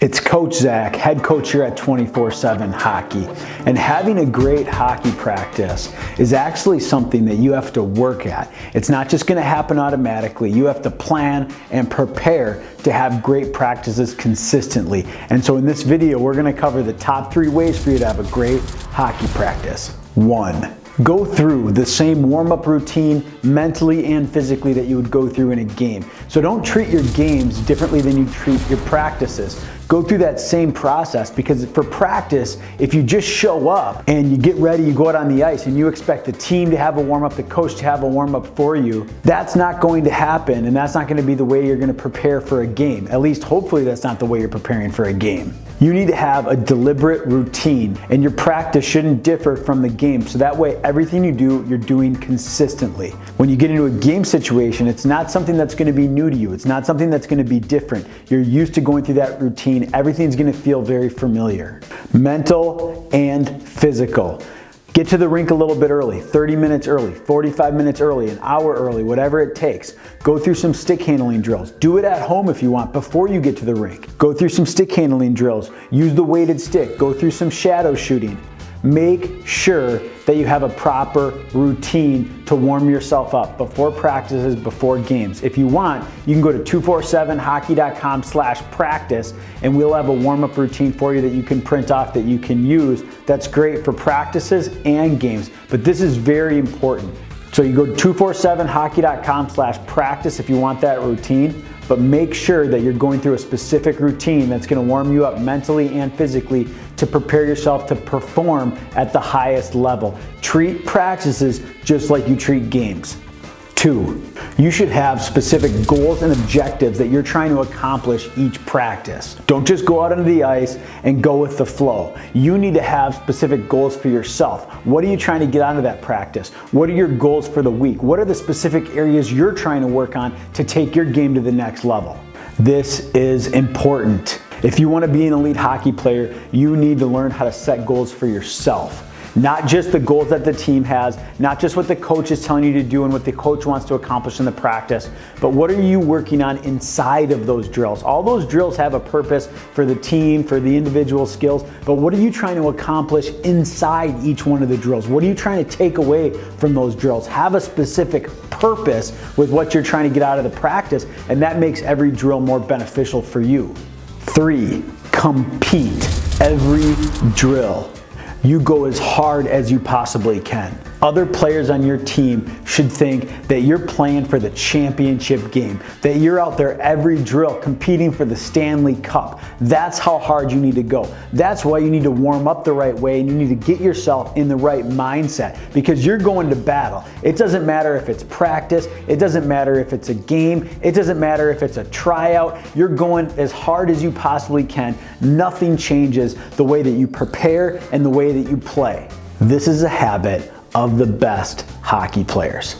It's Coach Zach, head coach here at 24/7 Hockey. And having a great hockey practice is actually something that you have to work at. It's not just going to happen automatically. You have to plan and prepare to have great practices consistently. And so in this video, we're going to cover the top 3 ways for you to have a great hockey practice. 1. Go through the same warm-up routine mentally and physically that you would go through in a game. So don't treat your games differently than you treat your practices. Go through that same process, because for practice, if you just show up and you get ready, you go out on the ice and you expect the team to have a warm-up, the coach to have a warm-up for you, that's not going to happen, and that's not going to be the way you're going to prepare for a game. At least hopefully that's not the way you're preparing for a game. You need to have a deliberate routine, and your practice shouldn't differ from the game, so that way everything you do, you're doing consistently. When you get into a game situation, it's not something that's going to be new to you. It's not something that's going to be different. You're used to going through that routine. Everything's going to feel very familiar. Mental and physical. Get to the rink a little bit early, 30 minutes early, 45 minutes early, an hour early, whatever it takes. Go through some stick handling drills. Do it at home if you want before you get to the rink. Go through some stick handling drills. Use the weighted stick. Go through some shadow shooting. Make sure that you have a proper routine to warm yourself up before practices, before games. If you want, you can go to 247hockey.com/practice and we'll have a warm-up routine for you that you can print off that you can use. That's great for practices and games, but this is very important. So you go to 247hockey.com/practice if you want that routine, but make sure that you're going through a specific routine that's going to warm you up mentally and physically to prepare yourself to perform at the highest level. Treat practices just like you treat games. 2, you should have specific goals and objectives that you're trying to accomplish each practice. Don't just go out onto the ice and go with the flow. You need to have specific goals for yourself. What are you trying to get out of that practice? What are your goals for the week? What are the specific areas you're trying to work on to take your game to the next level? This is important. If you want to be an elite hockey player, you need to learn how to set goals for yourself. Not just the goals that the team has, not just what the coach is telling you to do and what the coach wants to accomplish in the practice, but what are you working on inside of those drills? All those drills have a purpose for the team, for the individual skills, but what are you trying to accomplish inside each one of the drills? What are you trying to take away from those drills? Have a specific purpose with what you're trying to get out of the practice, and that makes every drill more beneficial for you. 3, compete every drill. You go as hard as you possibly can. Other players on your team should think that you're playing for the championship game, that you're out there every drill competing for the Stanley Cup. That's how hard you need to go. That's why you need to warm up the right way, and you need to get yourself in the right mindset, because you're going to battle. It doesn't matter if it's practice, it doesn't matter if it's a game, it doesn't matter if it's a tryout. You're going as hard as you possibly can. Nothing changes the way that you prepare and the way that you play. This is a habit of the best hockey players.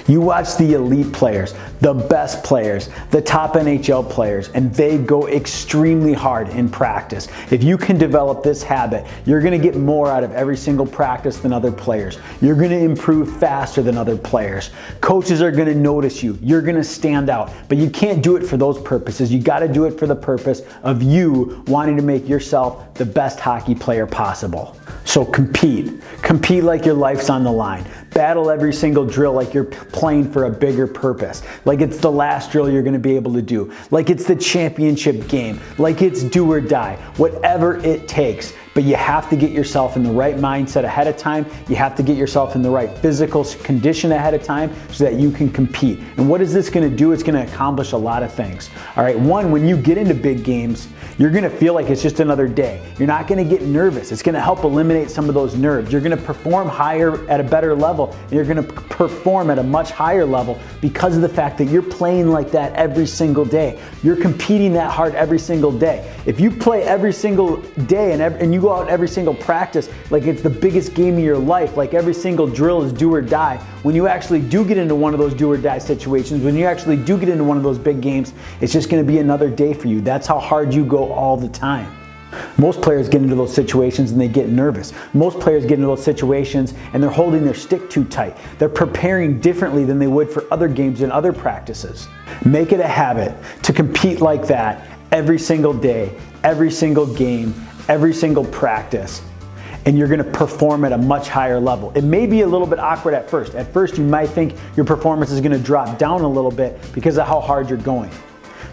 You watch the elite players, the best players, the top NHL players, and they go extremely hard in practice. If you can develop this habit, you're going to get more out of every single practice than other players. You're going to improve faster than other players. Coaches are going to notice you. You're going to stand out, but you can't do it for those purposes. You got to do it for the purpose of you wanting to make yourself the best hockey player possible. So compete. Compete like your life's on the line. Battle every single drill like you're playing for a bigger purpose. Like it's the last drill you're going to be able to do. Like it's the championship game. Like it's do or die. Whatever it takes. But you have to get yourself in the right mindset ahead of time. You have to get yourself in the right physical condition ahead of time so that you can compete. And what is this going to do? It's going to accomplish a lot of things. All right, 1, when you get into big games, you're going to feel like it's just another day. You're not going to get nervous. It's going to help eliminate some of those nerves. You're going to perform higher at a better level, and you're going to perform at a much higher level because of the fact that you're playing like that every single day. You're competing that hard every single day. If you play every single day and you go out every single practice like it's the biggest game of your life, like every single drill is do or die, when you actually do get into one of those do or die situations, when you actually do get into one of those big games, it's just going to be another day for you. That's how hard you go all the time. Most players get into those situations and they get nervous. Most players get into those situations and they're holding their stick too tight. They're preparing differently than they would for other games and other practices. Make it a habit to compete like that every single day, every single game, every single practice, and you're gonna perform at a much higher level. It may be a little bit awkward at first. At first, you might think your performance is gonna drop down a little bit because of how hard you're going.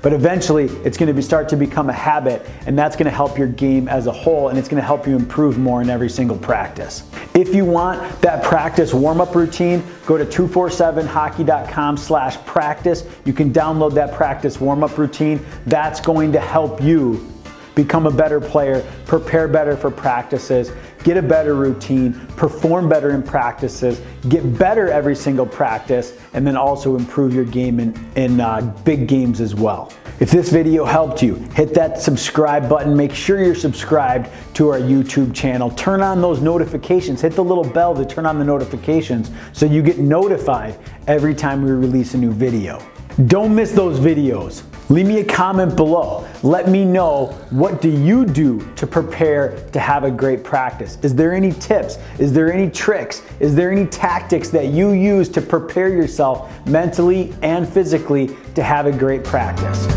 But eventually, it's gonna start to become a habit, and that's gonna help your game as a whole, and it's gonna help you improve more in every single practice. If you want that practice warm-up routine, go to 247hockey.com/practice. You can download that practice warm-up routine. That's going to help you become a better player, prepare better for practices, get a better routine, perform better in practices, get better every single practice, and then also improve your game in big games as well. If this video helped you, hit that subscribe button. Make sure you're subscribed to our YouTube channel. Turn on those notifications. Hit the little bell to turn on the notifications so you get notified every time we release a new video. Don't miss those videos. Leave me a comment below. Let me know, what do you do to prepare to have a great practice? Is there any tips? Is there any tricks? Is there any tactics that you use to prepare yourself mentally and physically to have a great practice?